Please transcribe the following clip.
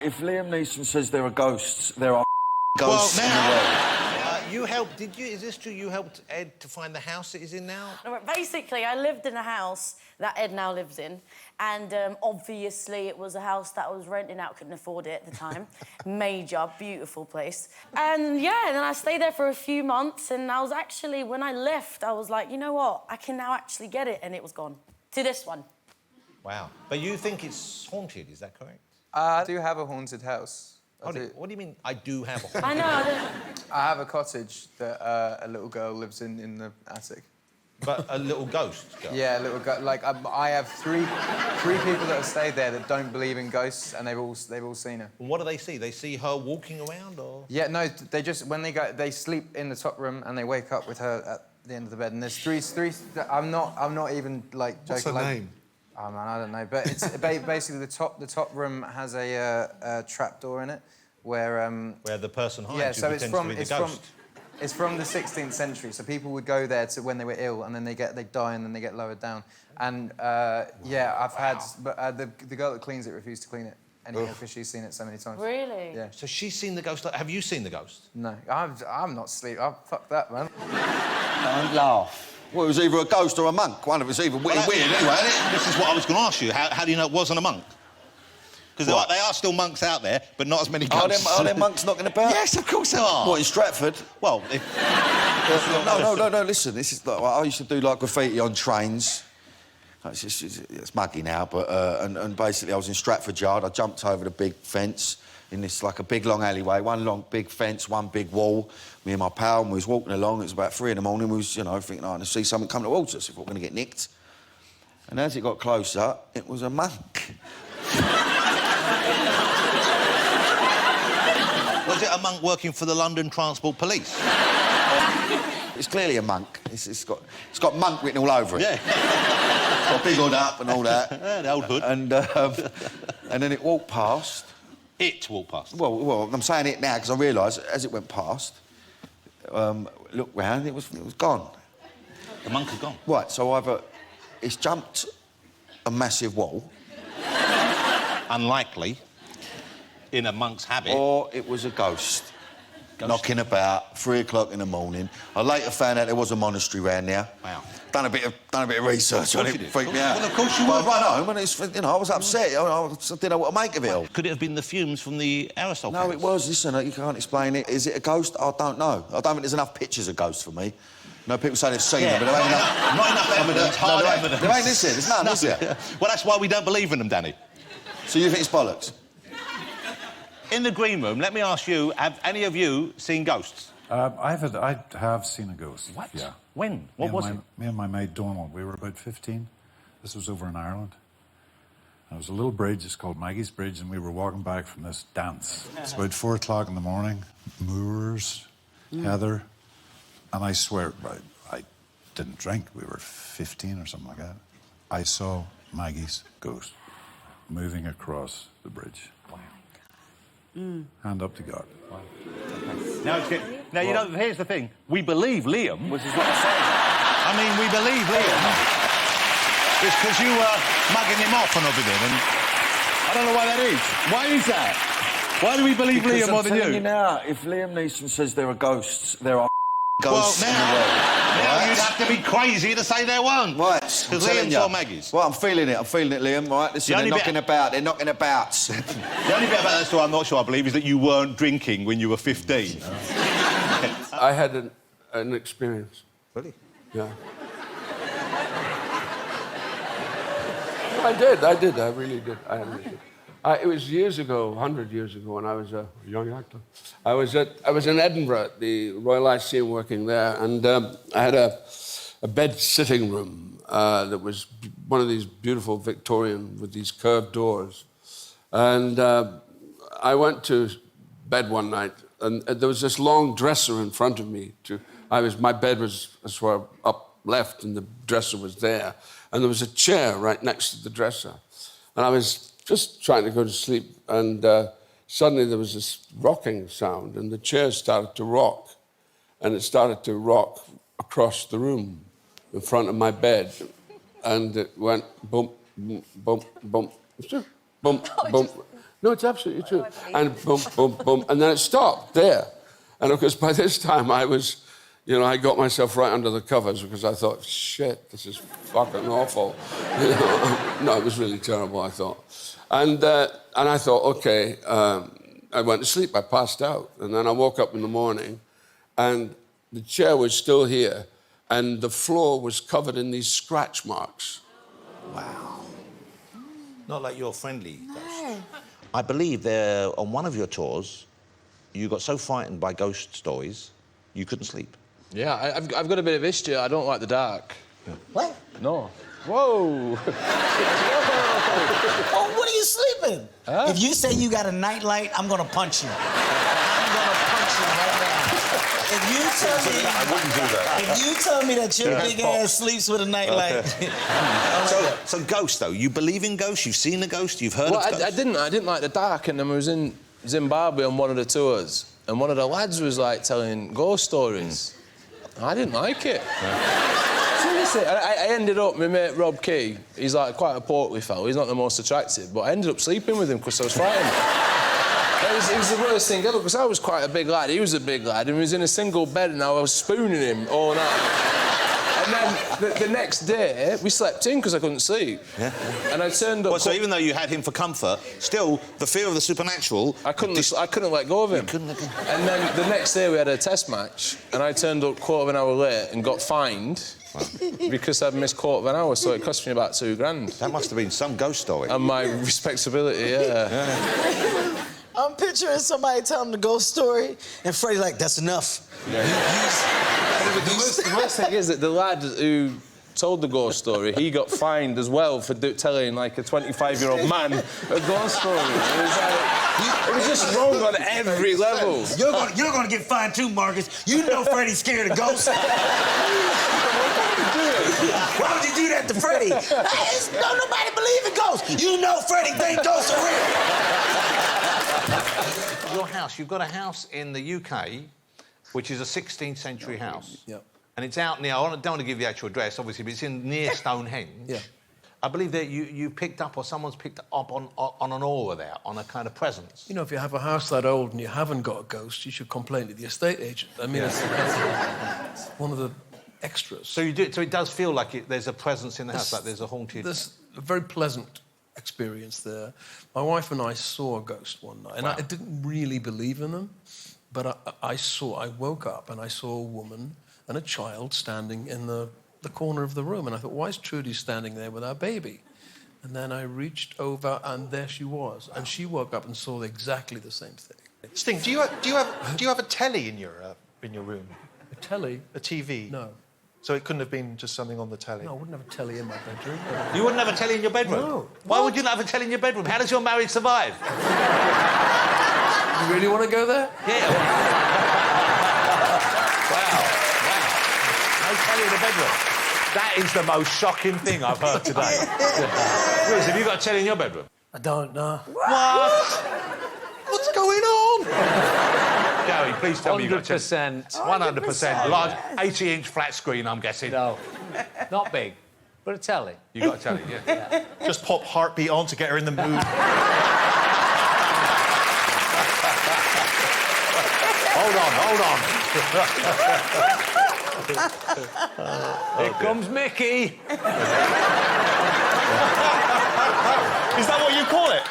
If Liam Neeson says there are ghosts, there are Well, ghosts in the world. you helped, did you? Is this true? You helped Ed to find the house that he's in now? Basically, I lived in a house that Ed now lives in, and obviously it was a house that I was renting out, couldn't afford it at the time. Major, beautiful place. And yeah, and then I stayed there for a few months, and I was actually, when I left, I was like, you know what, I can now actually get it, and it was gone. To this one. Wow. But you think it's haunted, is that correct? I do have a haunted house. What do you mean, I do have a haunted I know, house? I have a cottage that a little girl lives in the attic. But a little ghost girl? Yeah, a little girl. Like, I have three people that have stayed there that don't believe in ghosts, and they've all seen her. And what do they see? They see her walking around, or...? Yeah, no, they just, when they go, they sleep in the top room, and they wake up with her at the end of the bed, and there's three... I'm not even, like, joking. What's her name? Oh, man, I don't know. But it's basically the top room has a trapdoor in it where the person hides, yeah, so it's from the 16th century. So people would go there to when they were ill, and then they die, and then they get lowered down. And yeah, I've had, but the girl that cleans it refused to clean it anymore because she's seen it so many times. Really? Yeah. So she's seen the ghost. Have you seen the ghost? No, I'm not asleep. Fuck that, man. Don't laugh. Well, it was either a ghost or a monk. One of us either weird anyway, isn't it? This is what I was going to ask you. How do you know it wasn't a monk? Because they are still monks out there, but not as many ghosts. Are there monks knocking about? Yes, of course there are. What, in Stratford? Well, No, listen, this is like, I used to do, like, graffiti on trains. It's muggy now, but... and basically, I was in Stratford Yard. I jumped over the big fence in this, like, a big, long alleyway. One long, big fence, one big wall. Me and my pal, and we was walking along. It was about 3 in the morning. We was, you know, thinking, oh, I see something coming towards us if we're going to get nicked. And as it got closer, it was a monk. Was it a monk working for the London Transport Police? It's clearly a monk. It's got monk written all over it. Yeah. Got a big hood up and all that. The old hood. And then it walked past. It walked past? Well, I'm saying it now because I realised as it went past, looked round, it was gone. The monk had gone? Right, so either it's jumped a massive wall. Unlikely. In a monk's habit. Or it was a ghost. Knocking about, 3 o'clock in the morning. I later found out there was a monastery round there. Wow. Done a bit of research on it. Freaked me out. Well, of course you would. would. I run home and it's, you know, I was upset. I didn't know what to make of it all. Could it have been the fumes from the aerosol No, cans? it was. Listen, you can't explain it. Is it a ghost? I don't know. I don't think there's enough pictures of ghosts for me. No, people say they've seen them, but there ain't enough. Not enough evidence, hard evidence. There ain't this here. There's none, is there? Well, that's why we don't believe in them, Danny. So you think it's bollocks? In the green room, let me ask you, have any of you seen ghosts? I have seen a ghost. What? Yeah. When? What was it? Me and my mate Donald, we were about 15. This was over in Ireland. There was a little bridge, it's called Maggie's Bridge, and we were walking back from this dance. It's about 4 o'clock in the morning, moors, heather, and I swear, I didn't drink. We were 15 or something like that. I saw Maggie's ghost moving across the bridge. Wow. Hand up to God. Wow. Now, you know, here's the thing. We believe Liam. Which is what I said. I mean, we believe Liam. It's because you were mugging him off and everything, and I don't know why that is. Why is that? Why do we believe Because Liam more than I'm telling you? you now, if Liam Neeson says there are ghosts, there are ghosts well, in the world. Now you'd have to be crazy to say there weren't. Right. Because Liam saw Maggie's. Well, I'm feeling it, Liam, right? Listen, they're knocking about. The only bit about that story I'm not sure I believe is that you weren't drinking when you were 15. I had an experience. Really? Yeah. I did. I really did. It was years ago, 100 years ago, when I was a young actor. I was in Edinburgh at the Royal Lyceum working there, and I had a bed sitting room that was one of these beautiful Victorian with these curved doors. And I went to bed one night, and there was this long dresser in front of me. My bed was sort of up left, and the dresser was there. And there was a chair right next to the dresser. And I was just trying to go to sleep, and suddenly there was this rocking sound, and the chair started to rock. And it started to rock across the room in front of my bed. And it went bump, bump, bump, bump, bump. No, it's absolutely true. And boom, boom, boom, and then it stopped there. And of course, by this time, I was, you know, I got myself right under the covers because I thought, shit, this is fucking awful. You know? No, it was really terrible, I thought. And I thought, OK, I went to sleep, I passed out. And then I woke up in the morning, and the chair was still here, and the floor was covered in these scratch marks. Wow. Not like your friendly ghost. No. I believe on one of your tours, you got so frightened by ghost stories, you couldn't sleep. Yeah, I've got a bit of history. I don't like the dark. Yeah. What? No. Whoa! Oh, what are you sleeping? Huh? If you say you got a nightlight, I'm gonna punch you. I'm gonna punch you right now. If you tell me, I wouldn't do that. If you tell me that your big ass sleeps with a nightlight, so ghosts though, you believe in ghosts? You've seen a ghost? You've heard of ghosts? I didn't like the dark, and then I was in Zimbabwe on one of the tours, and one of the lads was like telling ghost stories. I didn't like it. Seriously, I ended up, my mate Rob Key, he's like quite a portly fellow, he's not the most attractive, but I ended up sleeping with him because I was frightened. It was the worst thing ever, because I was quite a big lad, he was a big lad, and he was in a single bed, and I was spooning him all night. And then the next day, we slept in because I couldn't sleep. Yeah. And I turned up... Well, so even though you had him for comfort, still, the fear of the supernatural... I couldn't let go of him. You couldn't let go. And then the next day we had a test match, and I turned up quarter of an hour late and got fined because I'd missed quarter of an hour, so it cost me about £2,000. That must have been some ghost story. And my respectability, yeah. I'm picturing somebody telling the ghost story, and Freddie like, that's enough. Yeah. The worst thing is that the lad who told the ghost story, he got fined as well for telling, like, a 25-year-old man a ghost story. It was just wrong on every level. You're gonna get fined too, Marcus. You know Freddie's scared of ghosts. Why would you do that to Freddie? Don't nobody believe in ghosts. You know Freddie think ghosts are real. Your house, you've got a house in the UK, which is a 16th century house. Yep. And it's out near, I don't want to give the actual address, obviously, but it's near Stonehenge. Yeah. I believe that you picked up, or someone's picked up on an aura there, on a kind of presence. You know, if you have a house that old and you haven't got a ghost, you should complain to the estate agent. I mean, it's one of the extras. So you do. So it does feel like there's a presence in the house, like there's a haunted... There's a very pleasant experience there. My wife and I saw a ghost one night, and I didn't really believe in them, but I woke up and I saw a woman and a child standing in the corner of the room, and I thought, why is Trudy standing there with our baby? And then I reached over, and there she was, and she woke up and saw exactly the same thing. Sting, do you have a telly in your room? A telly? A TV? No. So it couldn't have been just something on the telly? No, I wouldn't have a telly in my bedroom. You wouldn't have a telly in your bedroom? No. Why would you not have a telly in your bedroom? How does your marriage survive? You really want to go there? Yeah. Wow. No telly in the bedroom. That is the most shocking thing I've heard today. Bruce, have you got a telly in your bedroom? I don't know. What? What's going on? Gary, please tell me you've got a telly. 100%. Large 80-inch flat screen, I'm guessing. No, not big, but a telly. You got a telly, yeah. Just pop Heartbeat on to get her in the mood. Hold on. Here comes Mickey. Is that what you call it?